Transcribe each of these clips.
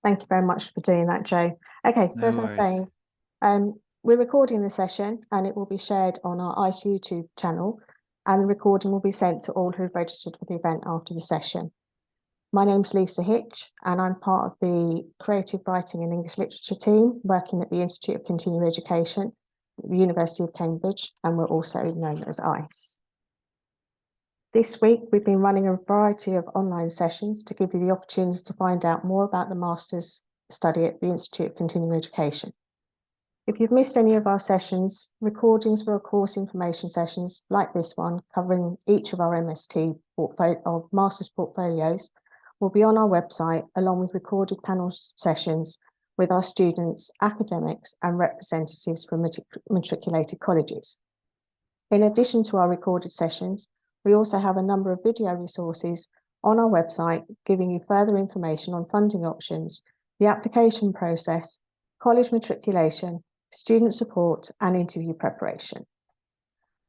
Thank you very much for doing that, Joe. Okay, so No as I was worries. saying, we're recording the session and it will be shared on our ICE YouTube channel, and the recording will be sent to all who've registered for the event after the session. My name's Lisa Hitch, and I'm part of the Creative Writing and English Literature team working at the Institute of Continuing Education at the University of Cambridge, and we're also known as ICE. This week, we've been running a variety of online sessions to give you the opportunity to find out more about the Master's study at the Institute of Continuing Education. If you've missed any of our sessions, recordings for our course information sessions like this one, covering each of our MST of Master's portfolios, will be on our website, along with recorded panel sessions with our students, academics, and representatives from matriculated colleges. In addition to our recorded sessions, we also have a number of video resources on our website giving you further information on funding options, the application process, college matriculation, student support, and interview preparation.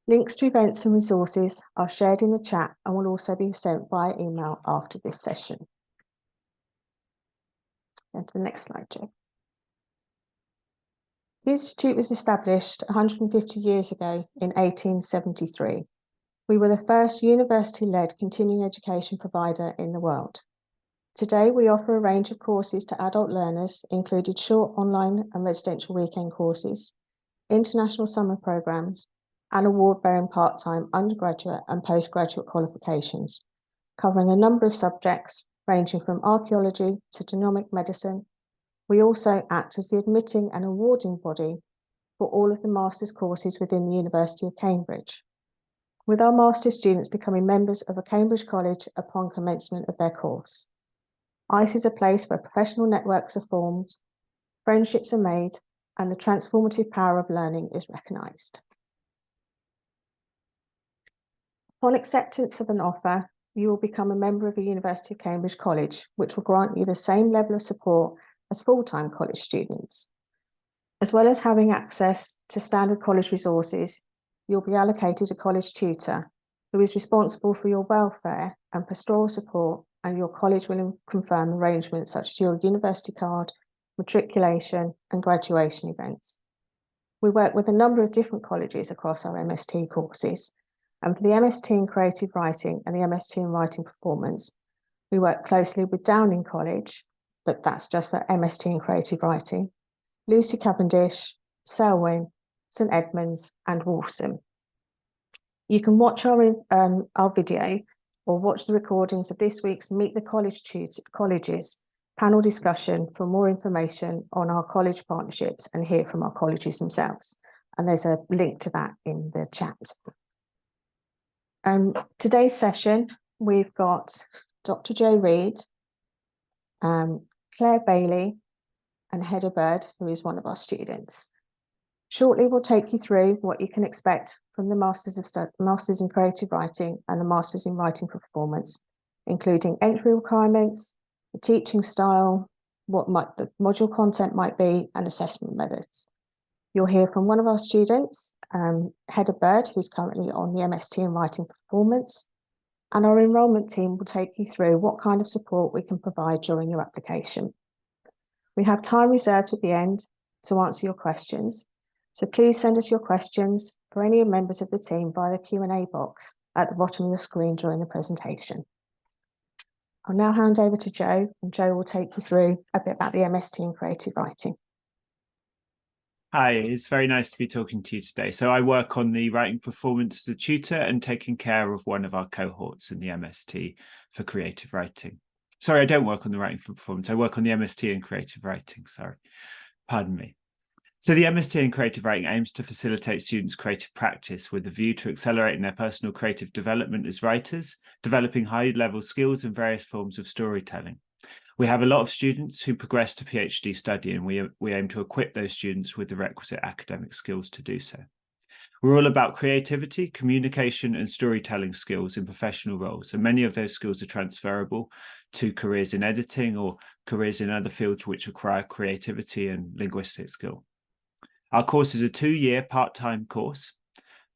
Links to events and resources are shared in the chat and will also be sent via email after this session. Go to the next slide, Joe. The Institute was established 150 years ago in 1873. We were the first university-led continuing education provider in the world. Today, we offer a range of courses to adult learners, including short online and residential weekend courses, international summer programs, and award-bearing part-time undergraduate and postgraduate qualifications, covering a number of subjects ranging from archaeology to genomic medicine. We also act as the admitting and awarding body for all of the master's courses within the University of Cambridge, with our master's students becoming members of a Cambridge college upon commencement of their course. ICE is a place where professional networks are formed, friendships are made, and the transformative power of learning is recognised. Upon acceptance of an offer, you will become a member of the University of Cambridge College, which will grant you the same level of support as full-time college students. As well as having access to standard college resources, you'll be allocated a college tutor who is responsible for your welfare and pastoral support, and your college will confirm arrangements such as your university card, matriculation, and graduation events. We work with a number of different colleges across our MST courses, and for the MST in Creative Writing and the MST in Writing Performance, we work closely with Downing College, but that's just for MST in Creative Writing, Lucy Cavendish, Selwyn, St Edmunds, and Waltham. You can watch our video or watch the recordings of this week's Meet the Colleges panel discussion for more information on our college partnerships and hear from our colleges themselves. And there's a link to that in the chat. Today's session, we've got Dr. Joe Reed, Claire Bailey, and Hedda Bird, who is one of our students. Shortly, we'll take you through what you can expect from the Masters in Creative Writing and the Masters in Writing Performance, including entry requirements, the teaching style, what the module content might be, and assessment methods. You'll hear from one of our students, Hedda Bird, who's currently on the MST in Writing Performance, and our enrolment team will take you through what kind of support we can provide during your application. We have time reserved at the end to answer your questions, so please send us your questions for any members of the team via the Q&A box at the bottom of the screen during the presentation. I'll now hand over to Joe, and Joe will take you through a bit about the MST in Creative Writing. Hi, it's very nice to be talking to you today. So I work on the writing performance as a tutor and taking care of one of our cohorts in the MST for creative writing. Sorry, I don't work on the writing for performance. I work on the MST in creative writing, sorry. Pardon me. So the MST in creative writing aims to facilitate students' creative practice with a view to accelerating their personal creative development as writers, developing high-level skills in various forms of storytelling. We have a lot of students who progress to PhD study, and we aim to equip those students with the requisite academic skills to do so. We're all about creativity, communication, and storytelling skills in professional roles, and many of those skills are transferable to careers in editing or careers in other fields which require creativity and linguistic skill. Our course is a 2-year part-time course.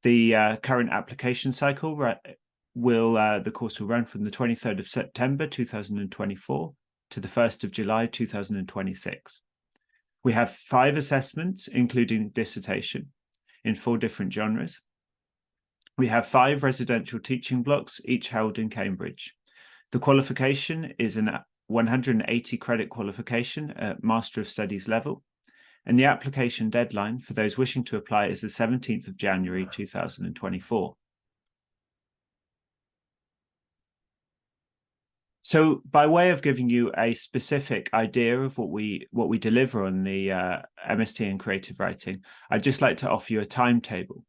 The current application cycle the course will run from the 23rd of September 2024 to the 1st of July 2026. We have 5 assessments, including dissertation, in 4 different genres. We have 5 residential teaching blocks, each held in Cambridge. The qualification is an 180 credit qualification at Master of Studies level, and the application deadline for those wishing to apply is the 17th of January 2024. So by way of giving you a specific idea of what we deliver on the MST in creative writing, I'd just like to offer you a timetable.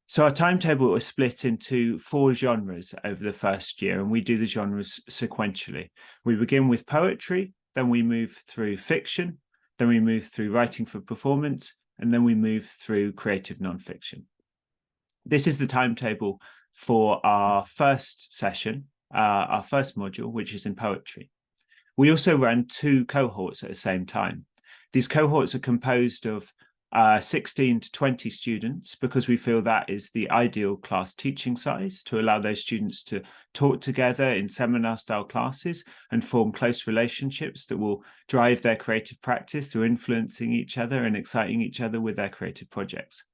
So our timetable was split into 4 genres over the first year, and we do the genres sequentially. We begin with poetry, then we move through fiction, then we move through writing for performance, and then we move through creative nonfiction. This is the timetable for our first session, our first module, which is in poetry. We also run 2 cohorts at the same time. These cohorts are composed of 16 to 20 students, because we feel that is the ideal class teaching size to allow those students to talk together in seminar style classes and form close relationships that will drive their creative practice through influencing each other and exciting each other with their creative projects.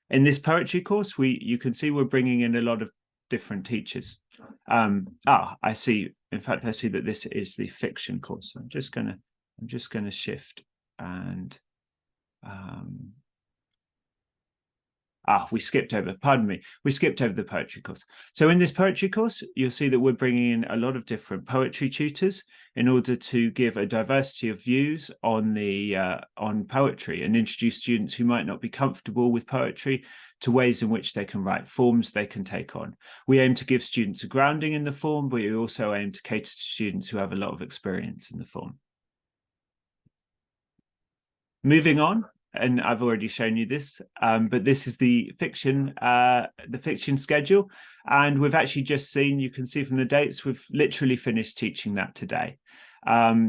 In this poetry course, you can see we're bringing in a lot of different teachers. I see. In fact, I see that this is the fiction course. I'm just gonna shift and we skipped over the poetry course. So in this poetry course, you'll see that we're bringing in a lot of different poetry tutors in order to give a diversity of views on poetry and introduce students who might not be comfortable with poetry to ways in which they can write, forms they can take on. We aim to give students a grounding in the form, but we also aim to cater to students who have a lot of experience in the form. Moving on, and I've already shown you this, but this is the fiction schedule, and we've actually just seen, you can see from the dates, we've literally finished teaching that today.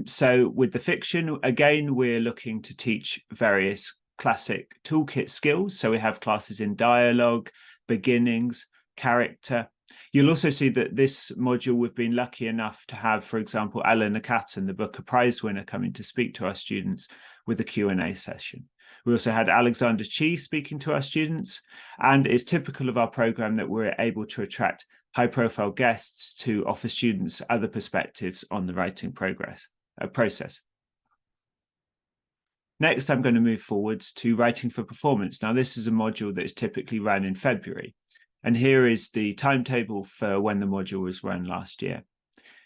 So with the fiction, again, we're looking to teach various classic toolkit skills. So we have classes in dialogue, beginnings, character. You'll also see that this module, we've been lucky enough to have, for example, Eleanor Catton, the Booker Prize winner, coming to speak to our students with a Q&A session. We also had Alexander Chi speaking to our students, and it's typical of our program that we're able to attract high-profile guests to offer students other perspectives on the writing process. Next, I'm going to move forwards to writing for performance. Now, this is a module that is typically run in February, and here is the timetable for when the module was run last year.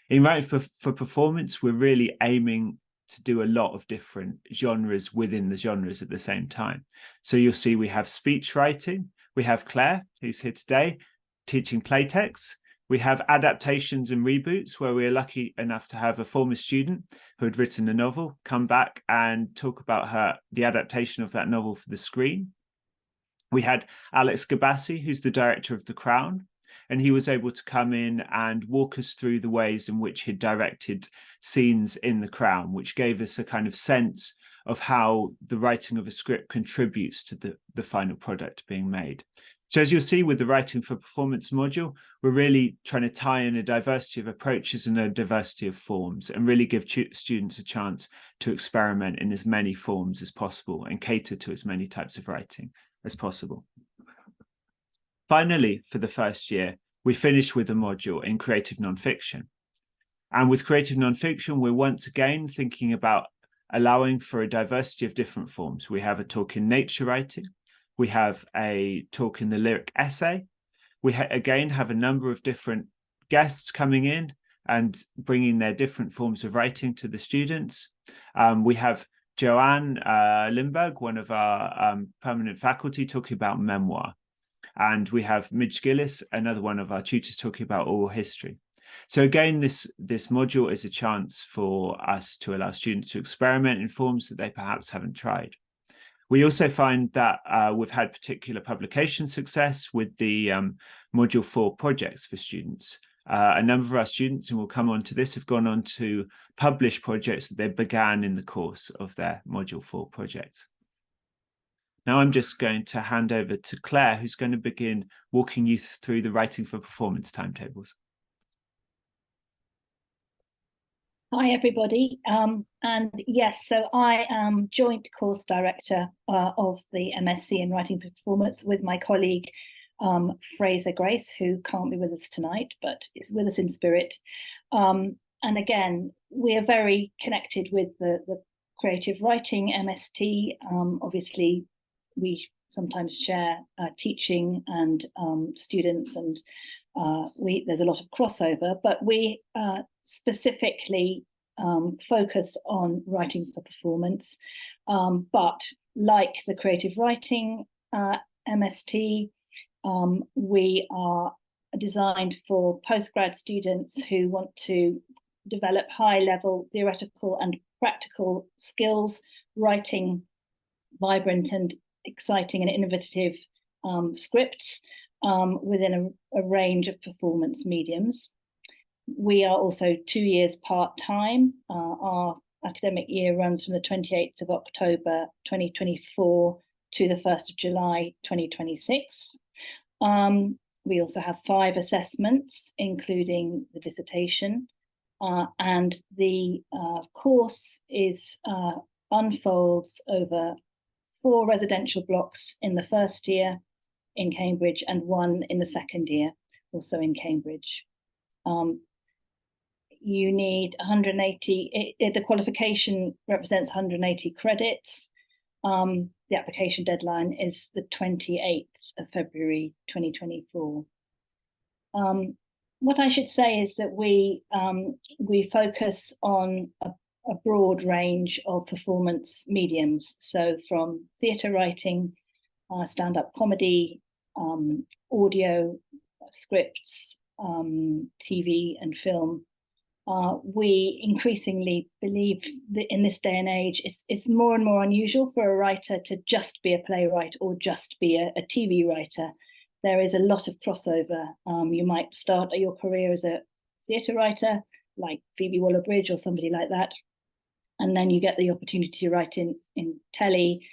In writing for performance, we're really aiming to do a lot of different genres within the genres at the same time. So you'll see we have speech writing, we have Claire, who's here today, teaching playtext. We have adaptations and reboots, where we're lucky enough to have a former student who had written a novel come back and talk about the adaptation of that novel for the screen. We had Alex Gabassi, who's the director of The Crown, and he was able to come in and walk us through the ways in which he'd directed scenes in The Crown, which gave us a kind of sense of how the writing of a script contributes to the final product being made. So as you'll see with the writing for performance module, we're really trying to tie in a diversity of approaches and a diversity of forms, and really give students a chance to experiment in as many forms as possible and cater to as many types of writing as possible. Finally, for the first year, we finished with a module in creative nonfiction. And with creative nonfiction, we're once again thinking about allowing for a diversity of different forms. We have a talk in nature writing. We have a talk in the lyric essay. We again have a number of different guests coming in and bringing their different forms of writing to the students. We have Joanne Lindberg, one of our permanent faculty, talking about memoir. And we have Midge Gillis, another one of our tutors, talking about oral history. So again, this module is a chance for us to allow students to experiment in forms that they perhaps haven't tried. We also find that we've had particular publication success with the Module 4 projects for students. A number of our students, and we'll come on to this, have gone on to publish projects that they began in the course of their Module 4 projects. Now I'm just going to hand over to Claire, who's going to begin walking you through the writing for performance timetables. Hi, everybody. And yes, so I am joint course director of the MSc in Writing for Performance with my colleague, Fraser Grace, who can't be with us tonight, but is with us in spirit. And again, we are very connected with the creative writing MST. Obviously, we sometimes share teaching and students, and there's a lot of crossover, but we specifically focus on writing for performance. But like the creative writing MST, we are designed for postgrad students who want to develop high-level theoretical and practical skills, writing vibrant and exciting and innovative scripts within a range of performance mediums. We are also 2 years part-time. Our academic year runs from the 28th of October 2024 to the 1st of July 2026. We also have 5 assessments, including the dissertation, and the course unfolds over 4 residential blocks in the first year in Cambridge and 1 in the second year, also in Cambridge. You need 180, the qualification represents 180 credits. The application deadline is the 28th of February 2024. What I should say is that we focus on a broad range of performance mediums. So from theatre writing, stand-up comedy, audio, scripts, TV and film. We increasingly believe that in this day and age, it's more and more unusual for a writer to just be a playwright or just be a TV writer. There is a lot of crossover. You might start your career as a theatre writer, like Phoebe Waller-Bridge or somebody like that, and then you get the opportunity to write in telly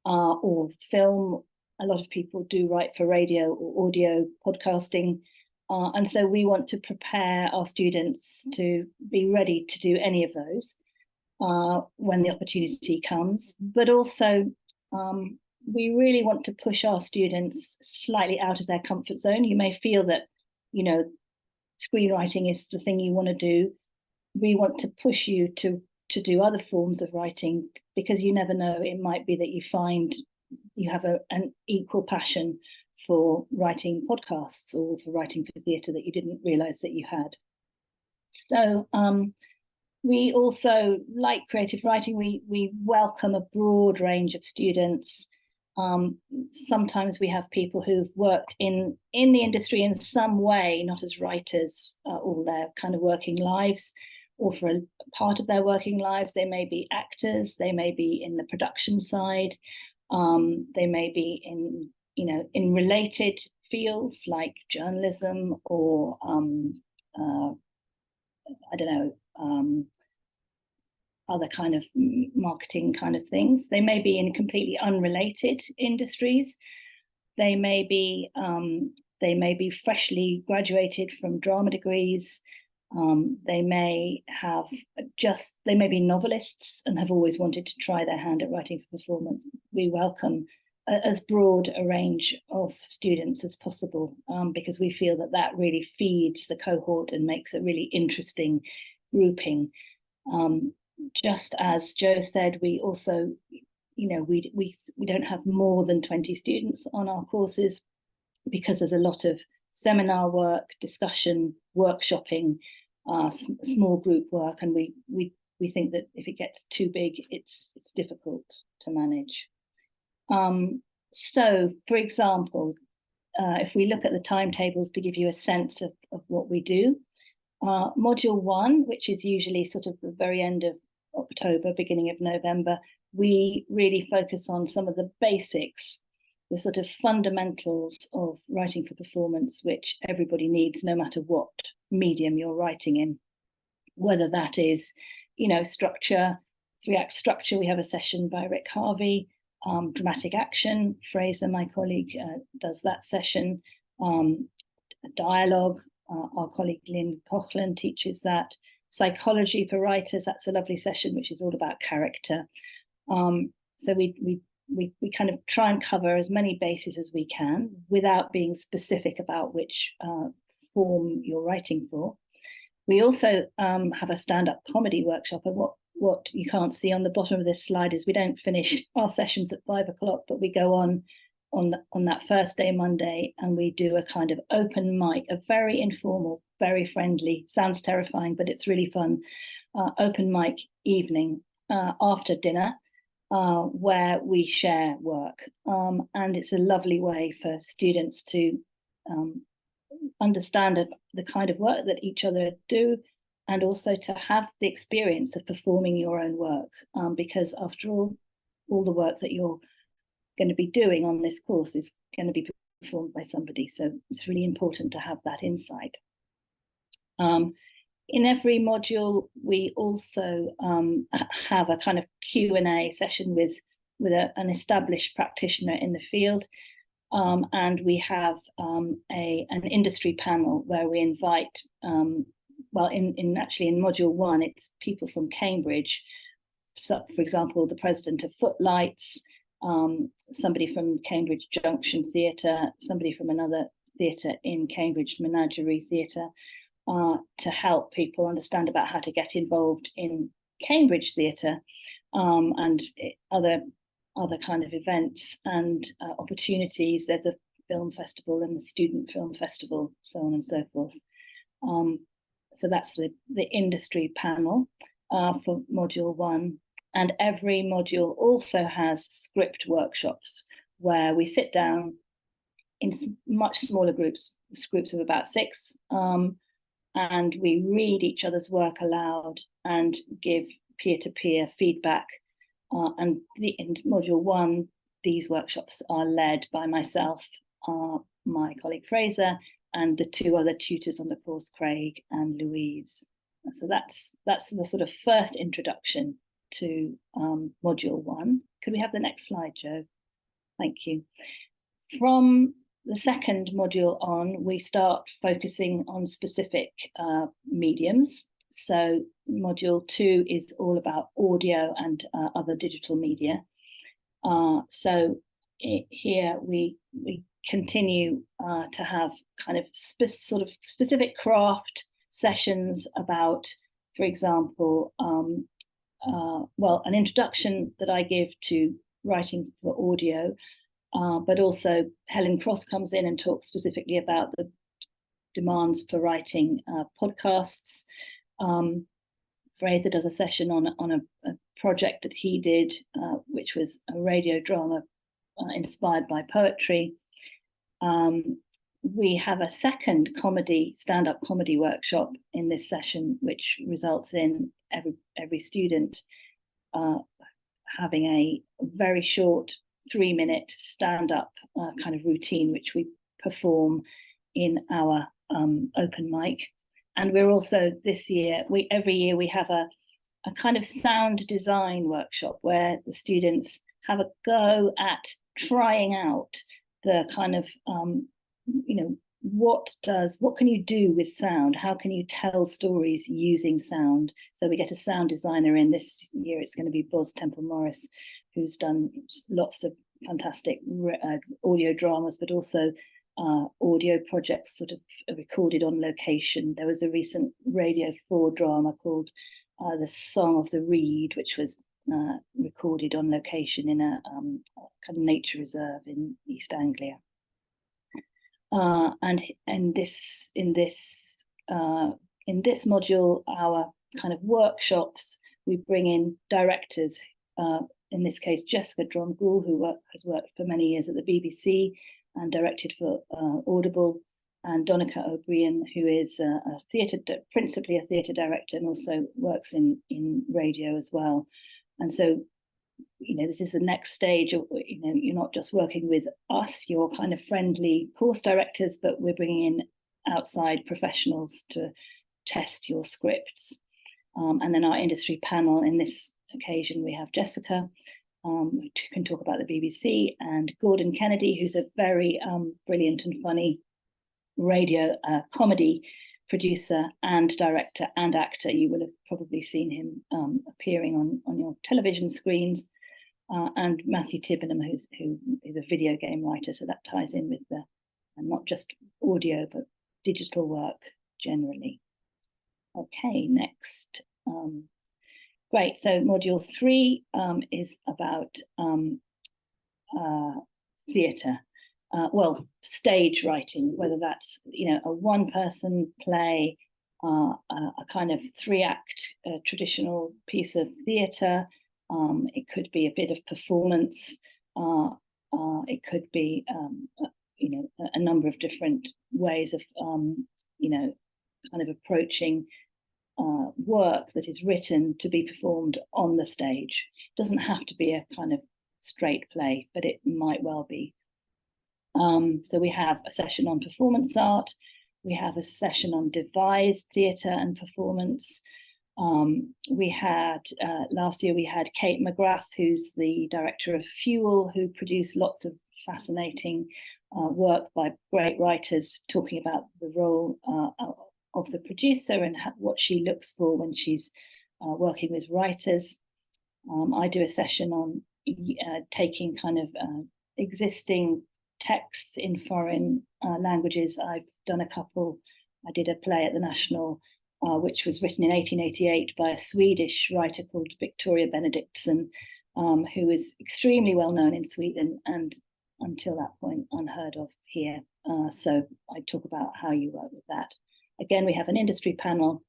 or film. A lot of people do write for radio or audio podcasting. And so we want to prepare our students to be ready to do any of those when the opportunity comes. But also, we really want to push our students slightly out of their comfort zone. You may feel that, screenwriting is the thing you want to do. We want to push you to do other forms of writing, because you never know, it might be that you find you have an equal passion for writing podcasts or for writing for theatre that you didn't realize that you had. So we also, like creative writing, we welcome a broad range of students. Sometimes we have people who've worked in the industry in some way, not as writers all their kind of working lives, or for a part of their working lives. They may be actors, they may be in the production side, they may be in related fields like journalism or other kind of marketing kind of things. They may be in completely unrelated industries. They may be freshly graduated from drama degrees. They may be novelists and have always wanted to try their hand at writing for performance. We welcome as broad a range of students as possible, because we feel that really feeds the cohort and makes a really interesting grouping. Just as Joe said, we also, we don't have more than 20 students on our courses, because there's a lot of seminar work, discussion, workshopping, small group work, and we think that if it gets too big, it's difficult to manage. So, for example, if we look at the timetables to give you a sense of what we do, Module 1, which is usually sort of the very end of October, beginning of November, we really focus on some of the basics, the sort of fundamentals of writing for performance, which everybody needs, no matter what medium you're writing in, whether that is, structure, 3-act structure. We have a session by Rick Harvey. Dramatic action, Fraser, my colleague, does that session. Dialogue, our colleague Lynn Coughlin teaches that. Psychology for Writers, that's a lovely session, which is all about character. So we kind of try and cover as many bases as we can without being specific about which form you're writing for. We also have a stand-up comedy workshop, and what you can't see on the bottom of this slide is we don't finish our sessions at 5 o'clock, but we go on that first day, Monday, and we do a kind of open mic, a very informal, very friendly, sounds terrifying, but it's really fun, open mic evening after dinner, where we share work. And it's a lovely way for students to understand the kind of work that each other do, and also to have the experience of performing your own work, because after all the work that you're going to be doing on this course is going to be performed by somebody. So it's really important to have that insight. In every module, we also have a kind of Q&A session with an established practitioner in the field. And we have an industry panel where we invite, well, in module 1, it's people from Cambridge. So, for example, the president of Footlights, somebody from Cambridge Junction Theatre, somebody from another theatre in Cambridge, Menagerie Theatre, to help people understand about how to get involved in Cambridge theatre and other kind of events and opportunities. There's a film festival and a student film festival, so on and so forth. So that's the industry panel for module 1. And every module also has script workshops where we sit down in much smaller groups of about 6, and we read each other's work aloud and give peer-to-peer feedback. And in module 1, these workshops are led by myself, my colleague Fraser, and the 2 other tutors on the course, Craig and Louise. So that's the sort of first introduction to module 1. Could we have the next slide, Joe? Thank you. From the second module on, we start focusing on specific mediums. So module 2 is all about audio and other digital media. So here we continue to have kind of sort of specific craft sessions about, for example, well, an introduction that I give to writing for audio, but also Helen Cross comes in and talks specifically about the demands for writing podcasts. Fraser does a session on a project that he did, which was a radio drama inspired by poetry. We have a second stand-up comedy workshop in this session, which results in every student having a very short 3-minute stand-up kind of routine, which we perform in our open mic. And we're also this year, every year we have a kind of sound design workshop where the students have a go at trying out the kind of, what can you do with sound? How can you tell stories using sound? So we get a sound designer in. This year it's going to be Boz Temple Morris, who's done lots of fantastic audio dramas, but also audio projects sort of recorded on location. There was a recent Radio 4 drama called The Song of the Reed, which was recorded on location in a kind of nature reserve in East Anglia. And in this module, our kind of workshops, we bring in directors. In this case, Jessica Dromgoole, who has worked for many years at the BBC and directed for Audible, and Donica O'Brien, who is principally a theatre director and also works in radio as well. And so, this is the next stage of, you're not just working with us, you're kind of friendly course directors, but we're bringing in outside professionals to test your scripts. And then our industry panel, in this occasion, we have Jessica, who can talk about the BBC, and Gordon Kennedy, who's a very brilliant and funny radio comedy producer and director and actor. You will have probably seen him appearing on your television screens. And Matthew Tibbenham, who is a video game writer, so that ties in with the, and not just audio, but digital work generally. Okay, next. Great, so module 3 is about theatre. Well, stage writing, whether that's, you know, a one-person play, a kind of 3-act traditional piece of theatre. It could be a bit of performance. It could be, you know, a number of different ways of, you know, kind of approaching work that is written to be performed on the stage. It doesn't have to be a kind of straight play, but it might well be. So we have a session on performance art. We have a session on devised theatre and performance. We had, last year we had Kate McGrath, who's the director of Fuel, who produced lots of fascinating work by great writers, talking about the role of the producer and what she looks for when she's working with writers. I do a session on taking kind of existing texts in foreign languages. I've done a couple. I did a play at the National, which was written in 1888 by a Swedish writer called Victoria Benedictsson, who is extremely well known in Sweden and until that point unheard of here. So I talk about how you work with that. Again, we have an industry panel.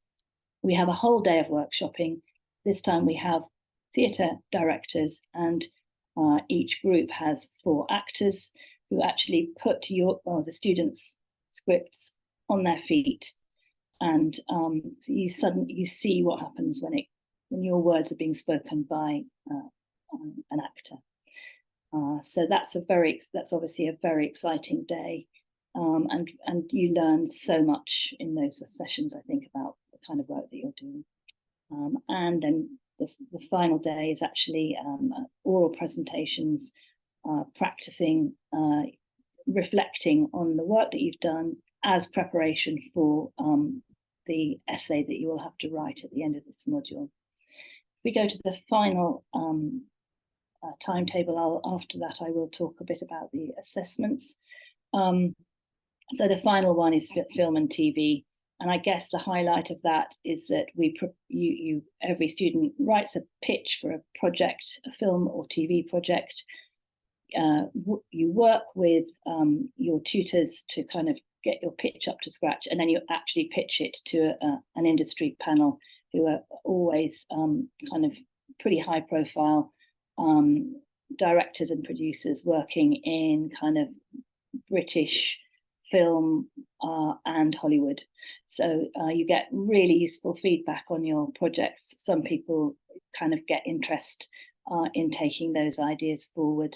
We have a whole day of workshopping. This time we have theatre directors, and each group has 4 actors who actually put the students' scripts on their feet, and you see what happens when your words are being spoken by an actor. So that's obviously a very exciting day, and you learn so much in those sessions, I think, about the kind of work that you're doing. And then the final day is actually oral presentations, practicing, reflecting on the work that you've done as preparation for the essay that you will have to write at the end of this module. If we go to the final timetable, after that I will talk a bit about the assessments. So the final one is film and TV. And I guess the highlight of that is that every student writes a pitch for a project, a film or TV project. You work with your tutors to kind of get your pitch up to scratch, and then you actually pitch it to an industry panel who are always kind of pretty high profile directors and producers working in kind of British film and Hollywood. So you get really useful feedback on your projects. Some people kind of get interest in taking those ideas forward.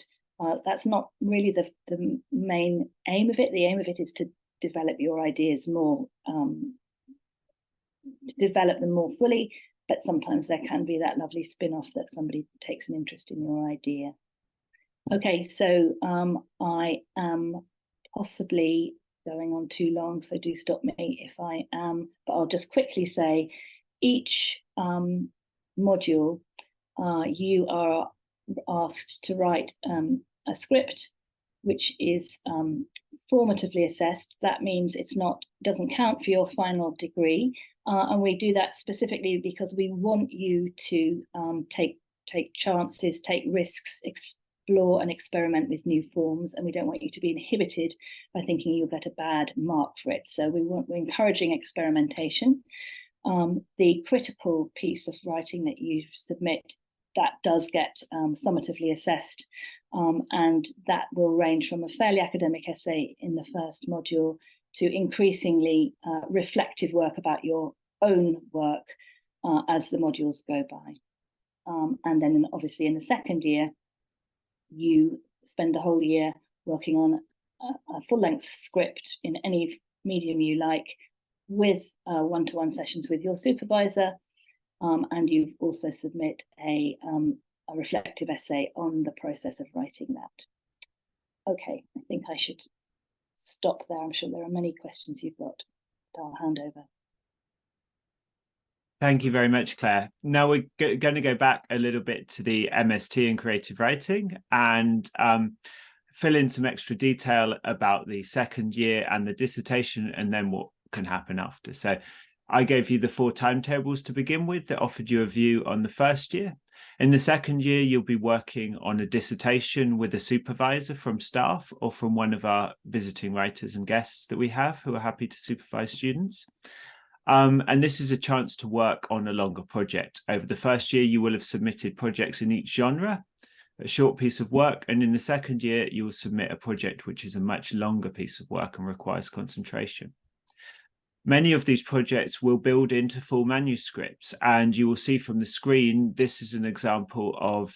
That's not really the main aim of it. The aim of it is to develop your ideas more, develop them more fully, but sometimes there can be that lovely spin-off that somebody takes an interest in your idea. Okay, so I am possibly going on too long, so do stop me if I am, but I'll just quickly say each module you are asked to write a script which is formatively assessed. That means doesn't count for your final degree, and we do that specifically because we want you to take chances, take risks, explore and experiment with new forms, and we don't want you to be inhibited by thinking you'll get a bad mark for it. So we're encouraging experimentation. The critical piece of writing that you submit, that does get summatively assessed, and that will range from a fairly academic essay in the first module to increasingly reflective work about your own work as the modules go by. And then obviously in the second year, you spend the whole year working on a full-length script in any medium you like, with one-to-one sessions with your supervisor, and you also submit a reflective essay on the process of writing that. Okay, I think I should stop there. I'm sure there are many questions you've got, but I'll hand over. Thank you very much, Claire. Now we're going to go back a little bit to the MST in creative writing and fill in some extra detail about the second year and the dissertation, and then what can happen after. So I gave you the 4 timetables to begin with that offered you a view on the first year. In the second year, you'll be working on a dissertation with a supervisor from staff or from one of our visiting writers and guests that we have who are happy to supervise students. And this is a chance to work on a longer project. Over the first year, you will have submitted projects in each genre, a short piece of work, and in the second year, you will submit a project which is a much longer piece of work and requires concentration. Many of these projects will build into full manuscripts, and you will see from the screen, this is an example of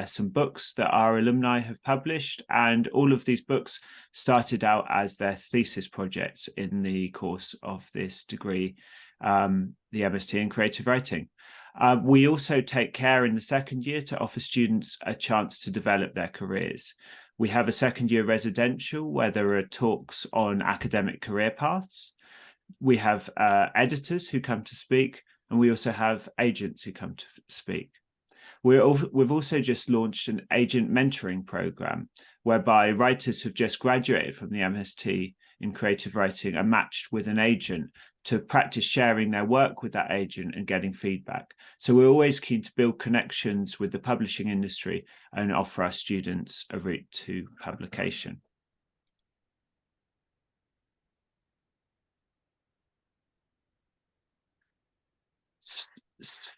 some books that our alumni have published, and all of these books started out as their thesis projects in the course of this degree, the MST in Creative Writing. We also take care in the second year to offer students a chance to develop their careers. We have a second year residential where there are talks on academic career paths. We have editors who come to speak, and we also have agents who come to speak. We've also just launched an agent mentoring program whereby writers who've just graduated from the MST in creative writing are matched with an agent to practice sharing their work with that agent and getting feedback. So we're always keen to build connections with the publishing industry and offer our students a route to publication.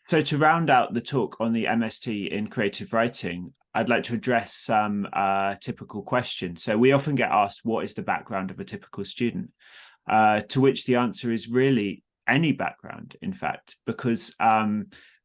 So to round out the talk on the MST in creative writing, I'd like to address some typical questions. So we often get asked, what is the background of a typical student? To which the answer is really any background, in fact, because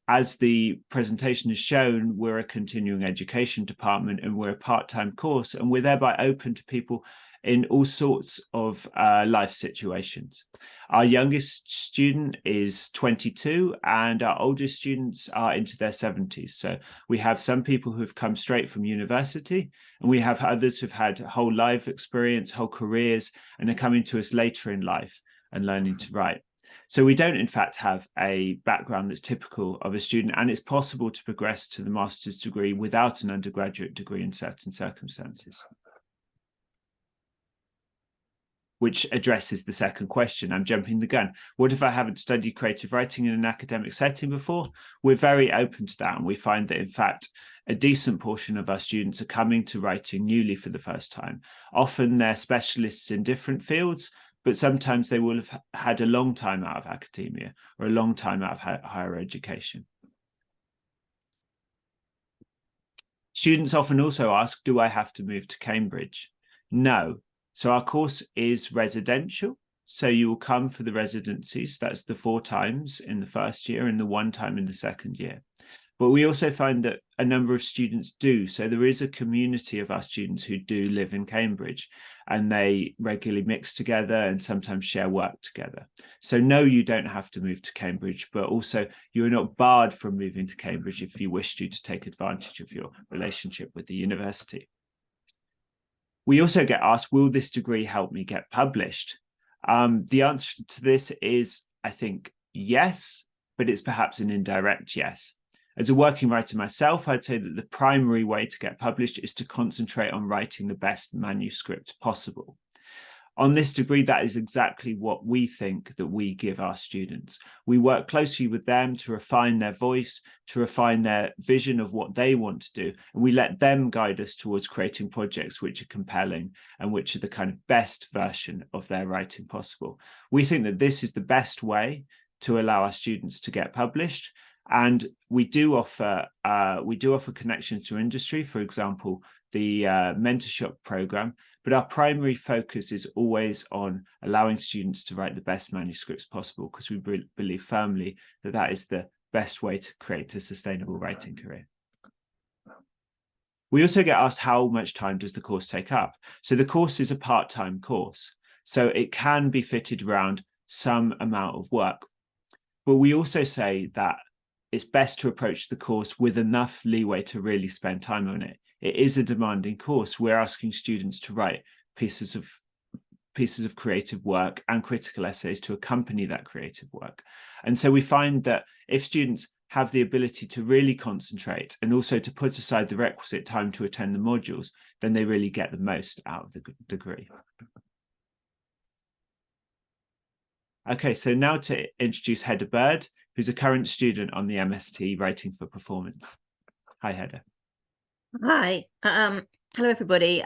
as the presentation has shown, we're a continuing education department and we're a part-time course, and we're thereby open to people in all sorts of life situations. Our youngest student is 22 and our oldest students are into their 70s. So we have some people who've come straight from university, and we have others who've had whole life experience, whole careers, and are coming to us later in life and learning to write. So we don't, in fact, have a background that's typical of a student, and it's possible to progress to the master's degree without an undergraduate degree in certain circumstances. Which addresses the second question. I'm jumping the gun. What if I haven't studied creative writing in an academic setting before? We're very open to that, and we find that, in fact, a decent portion of our students are coming to writing newly for the first time. Often they're specialists in different fields, but sometimes they will have had a long time out of academia or a long time out of higher education. Students often also ask, do I have to move to Cambridge? No. So our course is residential. So you will come for the residencies. That's the 4 times in the first year and the 1 time in the second year. But we also find that a number of students do. So there is a community of our students who do live in Cambridge, and they regularly mix together and sometimes share work together. So no, you don't have to move to Cambridge, but also you're not barred from moving to Cambridge if you wish to take advantage of your relationship with the university. We also get asked, will this degree help me get published? The answer to this is, I think, yes, but it's perhaps an indirect yes. As a working writer myself, I'd say that the primary way to get published is to concentrate on writing the best manuscript possible. On this degree, that is exactly what we think that we give our students. We work closely with them to refine their voice, to refine their vision of what they want to do, and we let them guide us towards creating projects which are compelling and which are the kind of best version of their writing possible. We think that this is the best way to allow our students to get published, and we do offer connections to industry, for example, the mentorship program, but our primary focus is always on allowing students to write the best manuscripts possible, because we believe firmly that that is the best way to create a sustainable writing career. We also get asked, how much time does the course take up? So the course is a part-time course, so it can be fitted around some amount of work. But we also say that it's best to approach the course with enough leeway to really spend time on it. It is a demanding course. We're asking students to write pieces of pieces of creative work and critical essays to accompany that creative work. And so we find that if students have the ability to really concentrate and also to put aside the requisite time to attend the modules, then they really get the most out of the degree. Okay, so now to introduce Hedda Bird, who's a current student on the MST Writing for Performance. Hi, Hedda. Hi, hello everybody.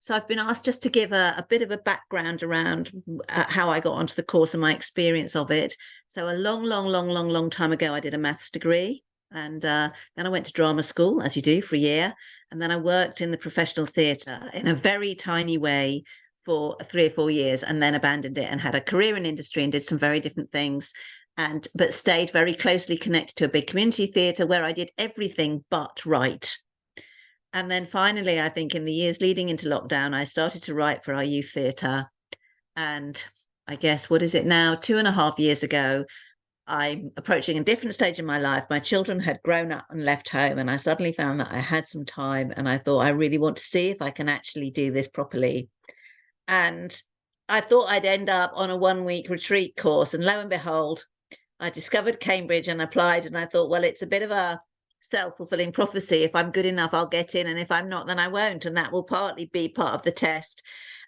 So I've been asked just to give a bit of a background around how I got onto the course and my experience of it. So a long time ago, I did a maths degree, and then I went to drama school, as you do, for a year, and then I worked in the professional theatre in a very tiny way for 3 or 4 years, and then abandoned it and had a career in industry and did some very different things, but stayed very closely connected to a big community theatre where I did everything but write. And then finally, I think in the years leading into lockdown, I started to write for our youth theatre. And I guess, what is it now? 2.5 years ago, I'm approaching a different stage in my life. My children had grown up and left home, and I suddenly found that I had some time, and I thought, I really want to see if I can actually do this properly. And I thought I'd end up on a 1-week retreat course, and lo and behold, I discovered Cambridge and applied, and I thought, well, it's a bit of a self-fulfilling prophecy. If I'm good enough, I'll get in, and if I'm not, then I won't, and that will partly be part of the test.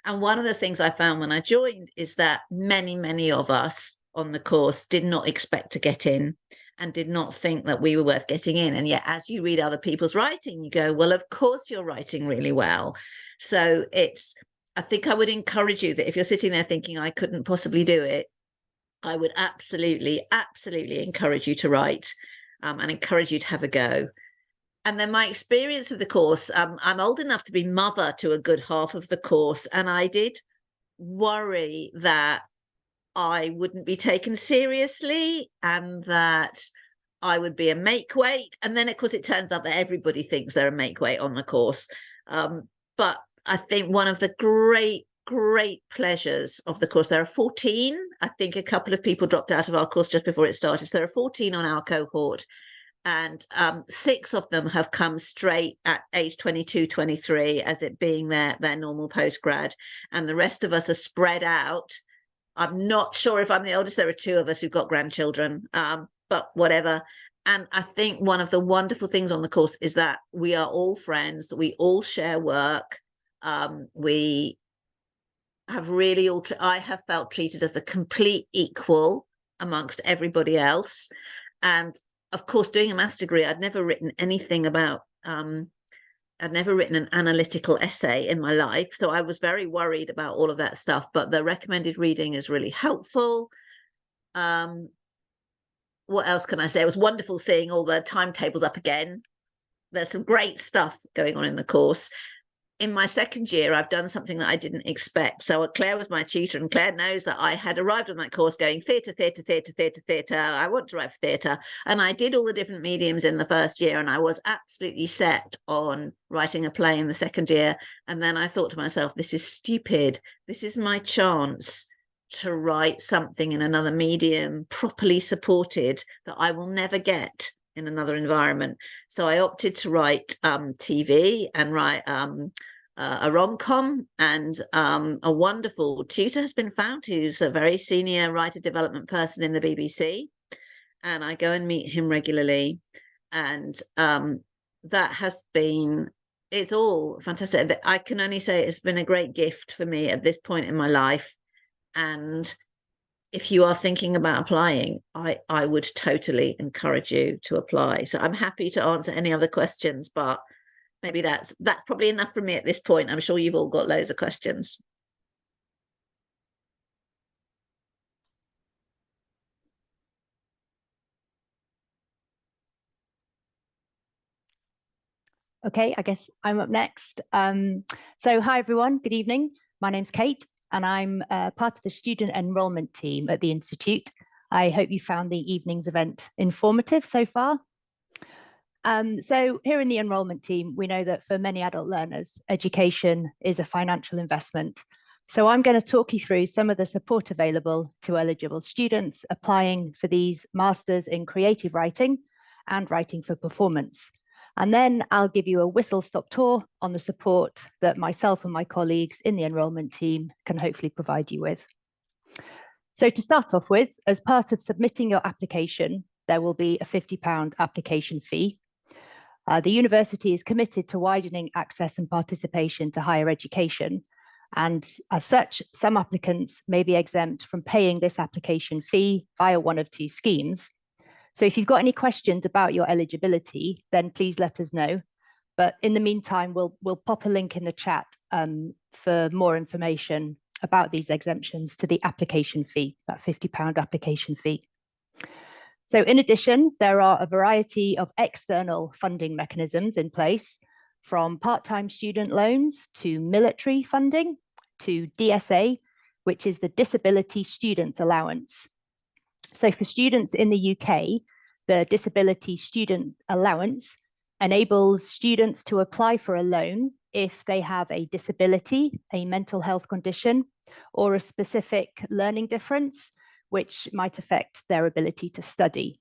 And one of the things I found when I joined is that many of us on the course did not expect to get in and did not think that we were worth getting in. And yet, as you read other people's writing, you go, well, of course you're writing really well. So I think I would encourage you that if you're sitting there thinking I couldn't possibly do it, I would absolutely encourage you to write. And encourage you to have a go. And then my experience of the course, I'm old enough to be mother to a good half of the course, and I did worry that I wouldn't be taken seriously and that I would be a make-weight. And then, of course, it turns out that everybody thinks they're a make-weight on the course. But I think one of the great pleasures of the course, there are 14. I think a couple of people dropped out of our course just before it started. So there are 14 on our cohort, and 6 of them have come straight at age 22, 23 as it being their normal postgrad, and the rest of us are spread out. I'm not sure if I'm the oldest. There are 2 of us who've got grandchildren, but whatever. And I think one of the wonderful things on the course is that we are all friends. We all share work. We have really I have felt treated as a complete equal amongst everybody else. And of course, doing a maths degree, I'd never written anything about I'd never written an analytical essay in my life, so I was very worried about all of that stuff, but the recommended reading is really helpful. What else can I say? It was wonderful seeing all the timetables up again. There's some great stuff going on in the course. In my second year, I've done something that I didn't expect. So Claire was my tutor, and Claire knows that I had arrived on that course going theatre. I want to write for theatre. And I did all the different mediums in the first year, and I was absolutely set on writing a play in the second year. And then I thought to myself, this is stupid. This is my chance to write something in another medium, properly supported, that I will never get in another environment. So I opted to write TV and write a rom-com, and a wonderful tutor has been found who's a very senior writer development person in the BBC, and I go and meet him regularly, and that has been, it's all fantastic. I can only say it's been a great gift for me at this point in my life. And if you are thinking about applying, I would totally encourage you to apply. So I'm happy to answer any other questions, but maybe that's probably enough for me at this point. I'm sure you've all got loads of questions. Okay, I guess I'm up next. So hi everyone, good evening. My name's Kate, and I'm part of the student enrolment team at the Institute. I hope you found the evening's event informative so far. So here in the enrolment team, we know that for many adult learners, education is a financial investment. So I'm going to talk you through some of the support available to eligible students applying for these Masters in Creative Writing and Writing for Performance. And then I'll give you a whistle-stop tour on the support that myself and my colleagues in the enrolment team can hopefully provide you with. So to start off with, as part of submitting your application, there will be a £50 application fee. The university is committed to widening access and participation to higher education. And as such, some applicants may be exempt from paying this application fee via one of two schemes. So if you've got any questions about your eligibility, then please let us know. But in the meantime, we'll pop a link in the chat for more information about these exemptions to the application fee, that £50 application fee. So in addition, there are a variety of external funding mechanisms in place, from part-time student loans to military funding to DSA, which is the Disability Students Allowance. So for students in the UK, the Disability Student Allowance enables students to apply for a loan if they have a disability, a mental health condition, or a specific learning difference, which might affect their ability to study.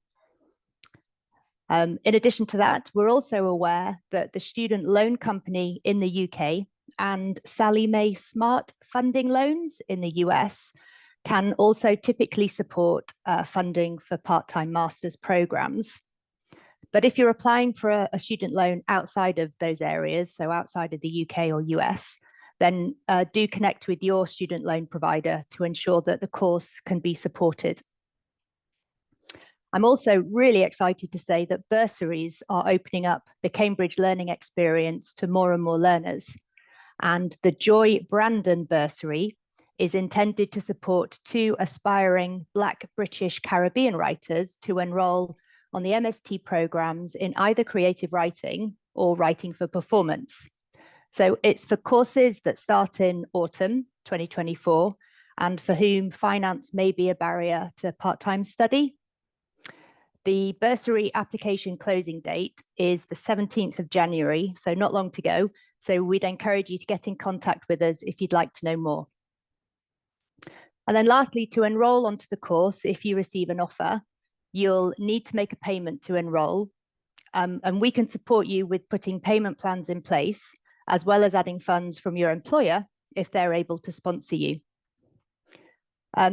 In addition to that, we're also aware that the Student Loan Company in the UK and Sallie Mae Smart Funding Loans in the US can also typically support funding for part-time master's programs. But if you're applying for a student loan outside of those areas, so outside of the UK or US, then do connect with your student loan provider to ensure that the course can be supported. I'm also really excited to say that bursaries are opening up the Cambridge learning experience to more and more learners. And the Joy Brandon bursary is intended to support 2 aspiring Black British Caribbean writers to enroll on the MST programs in either creative writing or writing for performance. So it's for courses that start in autumn 2024 and for whom finance may be a barrier to part-time study. The bursary application closing date is the 17th of January, so not long to go. So we'd encourage you to get in contact with us if you'd like to know more. And then lastly, to enroll onto the course, if you receive an offer, you'll need to make a payment to enroll. And we can support you with putting payment plans in place, as well as adding funds from your employer if they're able to sponsor you.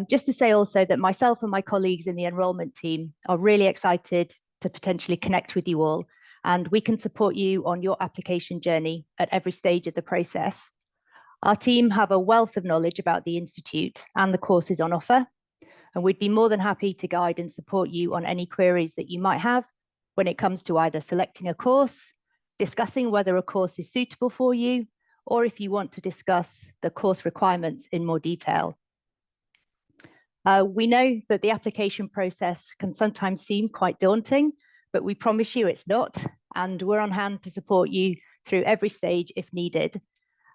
Just to say also that myself and my colleagues in the enrolment team are really excited to potentially connect with you all, and we can support you on your application journey at every stage of the process. Our team have a wealth of knowledge about the Institute and the courses on offer, and we'd be more than happy to guide and support you on any queries that you might have when it comes to either selecting a course, discussing whether a course is suitable for you, or if you want to discuss the course requirements in more detail. We know that the application process can sometimes seem quite daunting, but we promise you it's not, and we're on hand to support you through every stage if needed.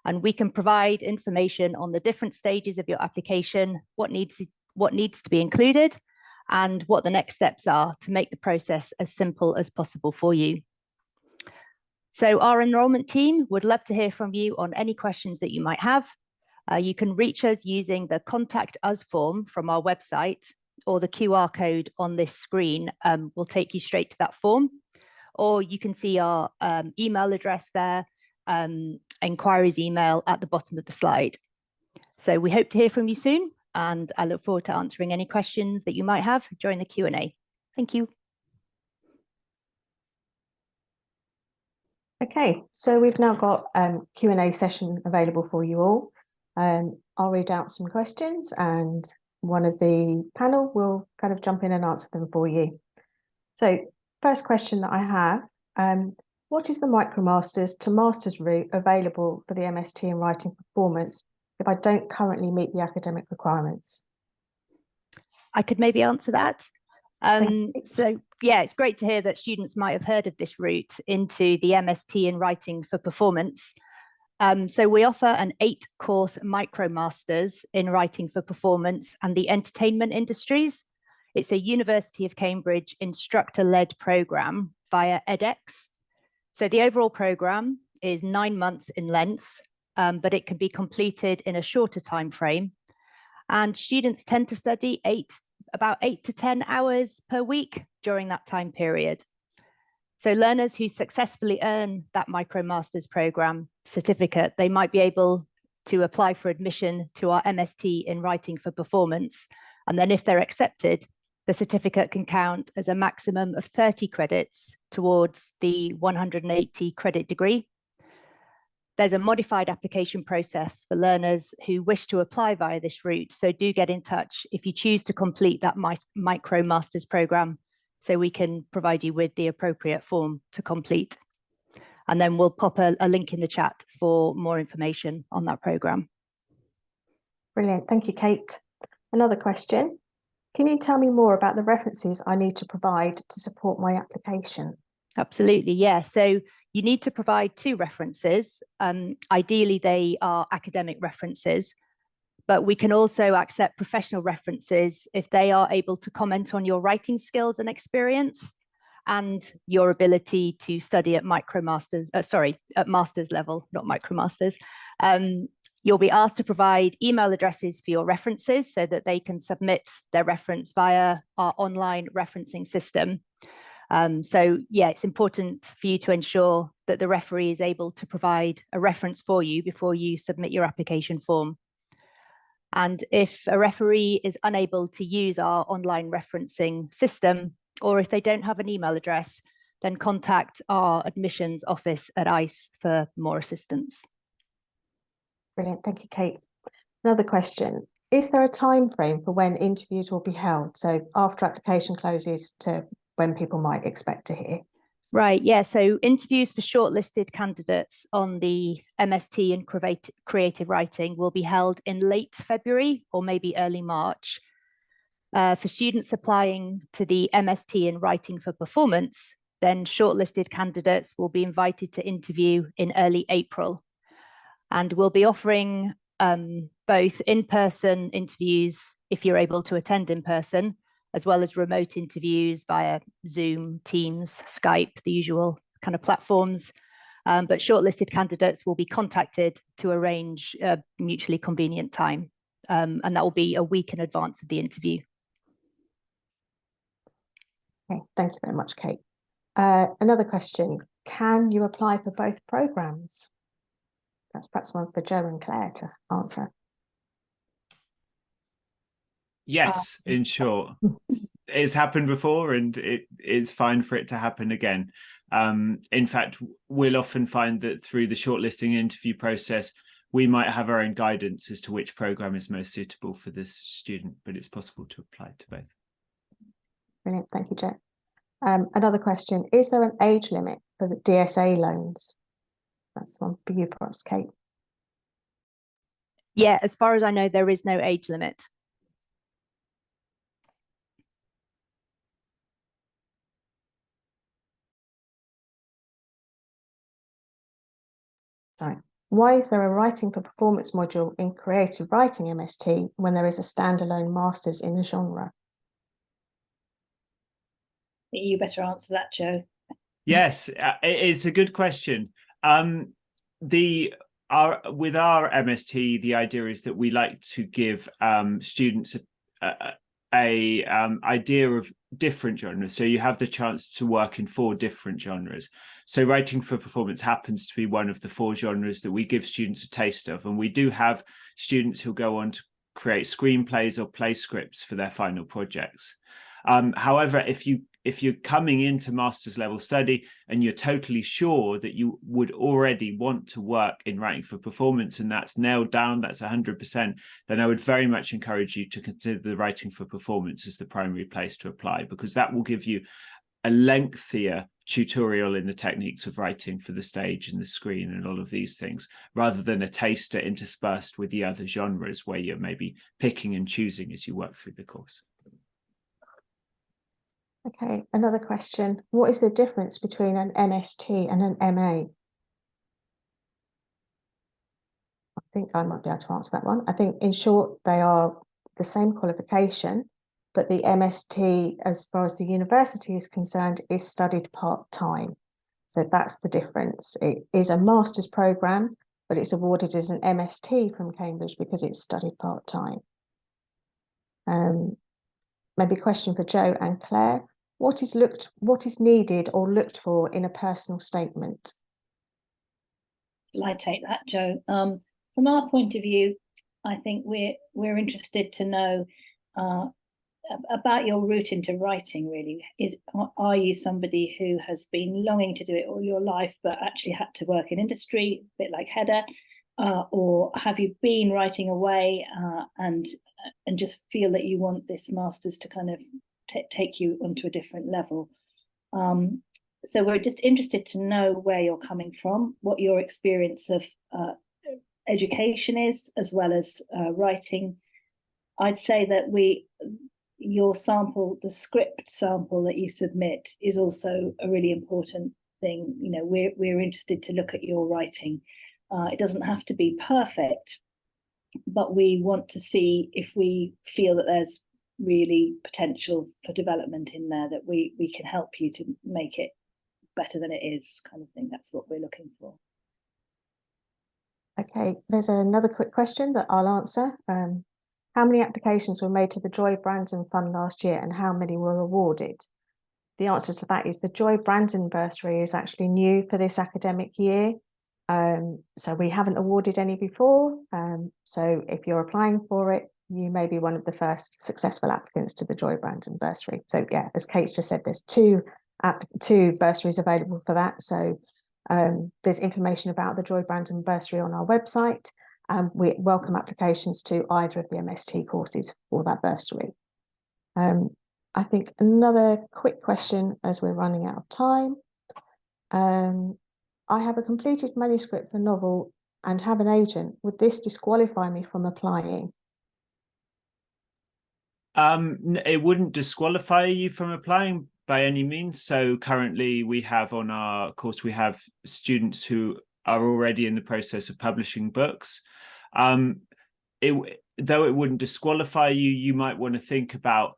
And we can provide information on the different stages of your application, what needs to be included, and what the next steps are to make the process as simple as possible for you. So our enrolment team would love to hear from you on any questions that you might have. You can reach us using the Contact Us form from our website, or the QR code on this screen will take you straight to that form. Or you can see our email address there, inquiries email at the bottom of the slide. So we hope to hear from you soon, and I look forward to answering any questions that you might have during the Q&A. Thank you. Okay, so we've now got Q&A session available for you all. I'll read out some questions and one of the panel will kind of jump in and answer them for you. So first question that I have, what is the MicroMasters to Masters route available for the MST in Writing Performance if I don't currently meet the academic requirements? I could maybe answer that. So yeah, it's great to hear that students might have heard of this route into the MST in Writing for Performance. So we offer an 8-course MicroMasters in Writing for Performance and the Entertainment Industries. It's a University of Cambridge instructor-led program via edX. So the overall program is 9 months in length, but it can be completed in a shorter time frame. And students tend to study about 8 to 10 hours per week during that time period. So learners who successfully earn that MicroMasters program certificate, they might be able to apply for admission to our MST in Writing for Performance. And then if they're accepted, the certificate can count as a maximum of 30 credits towards the 180 credit degree. There's a modified application process for learners who wish to apply via this route. So do get in touch if you choose to complete that MicroMasters program, so we can provide you with the appropriate form to complete. And then we'll pop a link in the chat for more information on that program. Brilliant. Thank you, Kate. Another question. Can you tell me more about the references I need to provide to support my application? Absolutely, yeah. So you need to provide 2 references. Ideally, they are academic references, but we can also accept professional references if they are able to comment on your writing skills and experience and your ability to study at at master's level, not MicroMasters. You'll be asked to provide email addresses for your references so that they can submit their reference via our online referencing system. So yeah, it's important for you to ensure that the referee is able to provide a reference for you before you submit your application form. And if a referee is unable to use our online referencing system, or if they don't have an email address, then contact our admissions office at ICE for more assistance. Brilliant. Thank you, Kate. Another question. Is there a time frame for when interviews will be held? So after application closes to when people might expect to hear? Right, yeah, so interviews for shortlisted candidates on the MST in creative writing will be held in late February or maybe early March. For students applying to the MST in Writing for Performance, then shortlisted candidates will be invited to interview in early April. And we'll be offering both in-person interviews if you're able to attend in person, as well as remote interviews via Zoom, Teams, Skype, the usual kind of platforms. But shortlisted candidates will be contacted to arrange a mutually convenient time. And that will be a week in advance of the interview. Okay, thank you very much, Kate. Another question. Can you apply for both programs? That's perhaps one for Joe and Claire to answer. Yes, in short. It's happened before and it is fine for it to happen again. In fact, we'll often find that through the shortlisting interview process, we might have our own guidance as to which program is most suitable for this student, but it's possible to apply to both. Brilliant. Thank you, Joe. Another question. Is there an age limit for the DSA loans? That's one for you, perhaps, Kate. Yeah, as far as I know, there is no age limit. Right. Why is there a Writing for Performance module in Creative Writing MST when there is a standalone Masters in the genre? You better answer that, Joe. Yes, it's a good question. With our MST, the idea is that we like to give students a idea of different genres. So you have the chance to work in 4 different genres. So Writing for Performance happens to be one of the 4 genres that we give students a taste of. And we do have students who go on to create screenplays or play scripts for their final projects. However, if you're coming into master's level study and you're totally sure that you would already want to work in Writing for Performance and that's nailed down, that's 100%, then I would very much encourage you to consider the Writing for Performance as the primary place to apply, because that will give you a lengthier tutorial in the techniques of writing for the stage and the screen and all of these things, rather than a taster interspersed with the other genres where you're maybe picking and choosing as you work through the course. Okay, another question. What is the difference between an MST and an MA? I think I might be able to answer that one. I think in short, they are the same qualification, but the MST, as far as the university is concerned, is studied part-time. So that's the difference. It is a master's program, but it's awarded as an MST from Cambridge because it's studied part-time. Maybe a question for Joe and Claire. what is needed or looked for in a personal statement? Shall I take that, Jo? From our point of view, I think we're interested to know about your route into writing. Really, are you somebody who has been longing to do it all your life, but actually had to work in industry, a bit like Hedda, or have you been writing away and just feel that you want this master's to kind of take you onto a different level? So we're just interested to know where you're coming from, what your experience of education is, as well as writing. I'd say that your sample, the script sample that you submit, is also a really important thing. You know, we're interested to look at your writing. It doesn't have to be perfect, but we want to see if we feel that there's really potential for development in there, that we can help you to make it better than it is, kind of thing. That's what we're looking for. Okay, there's another quick question that I'll answer. How many applications were made to the Joy Brandon Fund last year and how many were awarded? The answer to that is the Joy Brandon bursary is actually new for this academic year. So we haven't awarded any before. So if you're applying for it, you may be one of the first successful applicants to the Joy Brandon bursary. So yeah, as Kate's just said, there's two bursaries available for that. So there's information about the Joy Brandon bursary on our website. We welcome applications to either of the MST courses for that bursary. I think another quick question as we're running out of time. I have a completed manuscript for novel and have an agent. Would this disqualify me from applying? It wouldn't disqualify you from applying by any means. So currently we have on our course, we have students who are already in the process of publishing books. Though it wouldn't disqualify you, you might want to think about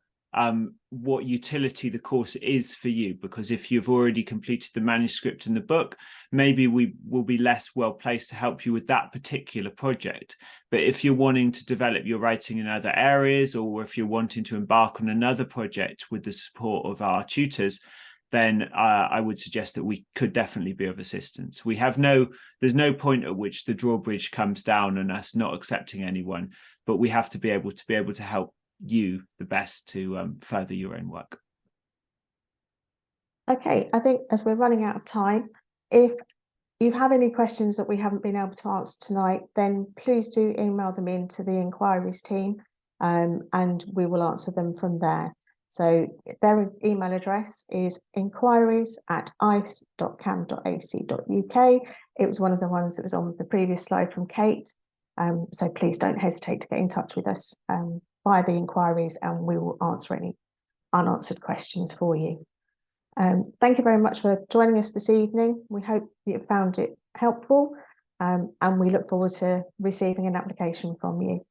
what utility the course is for you, because if you've already completed the manuscript and the book, maybe we will be less well placed to help you with that particular project. But if you're wanting to develop your writing in other areas, or if you're wanting to embark on another project with the support of our tutors, then I would suggest that we could definitely be of assistance. There's no point at which the drawbridge comes down and us not accepting anyone, but we have to be able to help you the best to further your own work. Okay, I think as we're running out of time, if you have any questions that we haven't been able to answer tonight, then please do email them in to the inquiries team, and we will answer them from there. So their email address is inquiries@ice.cam.ac.uk. It was one of the ones that was on the previous slide from Kate. So please don't hesitate to get in touch with us via the inquiries, and we will answer any unanswered questions for you. Thank you very much for joining us this evening. We hope you found it helpful, and we look forward to receiving an application from you.